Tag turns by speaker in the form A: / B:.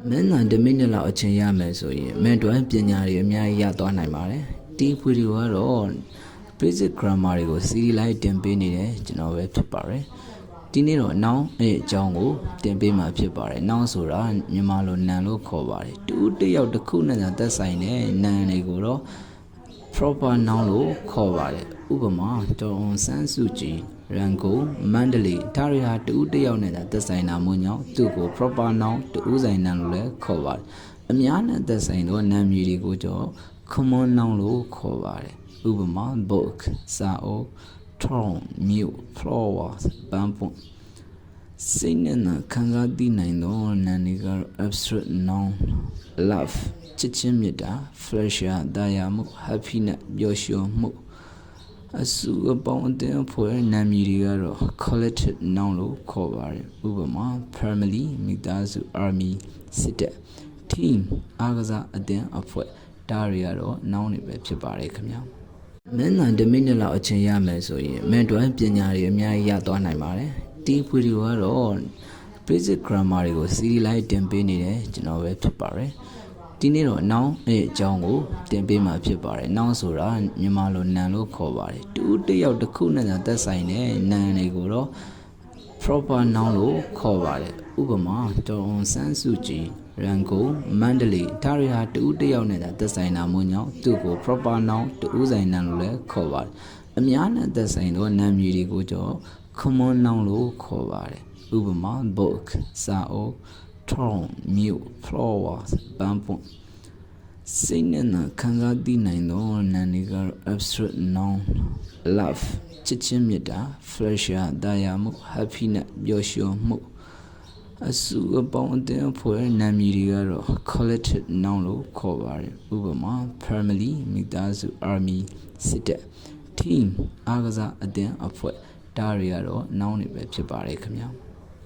A: မင်းနိုင်တစ်မိနစ်လောက်အချိန်ရမယ်ဆိုရင်မင်းတို့ပညာတွေအများကြီးရသွားနိုင်ပါတယ်ဒီဗီဒီယိုကတော့ basic grammar တွေကို series လိုက်တင်ပေးနေတယ်ကျွန်တော်ပဲဖြစ်ပါတယ်ဒီနေ့တော့ noun ရဲ့အကြောင်းကိုတင်ပေးမှာဖြစ်ပါတယ် noun ဆိုတာမြန်မာလိုနာမ်လို့ခေါ်ပါတယ်တူတစ်ယောက်တစ်ခုနဲ့သက်ဆိုင်တဲ့နာမ်တွေကိုတော့ proper noun လို့ခေါ်ပါတယ်ဥပမာဒေါ်အောင်ဆန်းစုကြည်ရန်ကုန်မန္တလေးဒါတွေဟာတူတစ်ယောက်နဲ့သက်ဆိုင်တာမို့ကြောင့်သူ့ကို proper noun တူဆိုင်နာမ်လို့လည်းခေါ်ပါတယ်အများနဲ့သက်ဆိုင်သောနာမ်မျိုးတွေကိုတော့ common noun လို့ခေါ်ပါတယ်ဥပမာ book စာအုပ် town မြို့ flowers ပန်းပွင့်စိတ်နဲ့ခံစားသိနိုင်သောနာမ်တွေကတော့ abstract noun love ချစ်ချင်းမြတ်တာ pleasure ဒါယာမှု happiness ပျော်ရွှင်မှုအစုအပေါင်းအသင်းဖွဲ့နာမည်တွေကတော့ collective noun လို့ခေါ်ပါတယ်ဥပမာ family မိသားစု army စစ်တပ် team အားကစားအသင်းအဖွဲ့ဒါတွေကတော့ noun တွေပဲဖြစ်ပါတယ်ခင်ဗျာမင်းနိုင်တစ်မိနစ်လောက်အချိန်ရမယ်ဆိုရင်မင်းတို့ပညာတွေအများကြီးရသွားနိုင်ပါတယ်ဒီဗီဒီယိုကတော့ basic grammar တွေကို series လိုက်တင်ပေးနေတယ်ကျွန်တော်ပဲဖြစ်ပါတယ်ဒီနေ့တော့ noun ရဲ့အကြောင်းကိုတင်ပေးမှာဖြစ်ပါတယ် noun ဆိုတာမြန်မာလိုနာမ်လို့ခေါ်ပါတယ်တူတစ်ယောက်တစ်ခုနဲ့သက်ဆိုင်တဲ့နာမ်တွေကိုတော့ proper noun လို့ခေါ်ပါတယ်ဥပမာဒေါ်အောင်ဆန်းစုကြည်ရန်ကုန်မန္တလေးဒါတွေဟာတူတစ်ယောက်နဲ့သက်ဆိုင်တာမို့ကြောင့်သူ့ကို proper noun တူဆိုင်နာမ်လို့လည်းခေါ်ပါတယ်အများနဲ့သက်ဆိုင်သောနာမ်မျိုးတွေကိုတော့ common noun လို့ခေါ်ပါတယ်ဥပမာ book စာအုပ် town မြို့ flowers ပန်းပွင့်စိတ်နဲ့ခံစားသိနိုင်သောနာမ်တွေကတော့ abstract noun love ချစ်ချင်းမြတ်တာ pleasure ဒါယာမှု happiness ပျော်ရွှင်မှုအစုအပေါင်းအသင်းဖွဲ့နာမည်တွေကတော့ collective noun လို့ခေါ်ပါတယ်ဥပမာ family မိသားစု army စစ်တပ် team အားကစားအသင်းအဖွဲ့ဒါတွေကတော့ noun တွေပဲဖြစ်ပါတယ်ခင်ဗျာ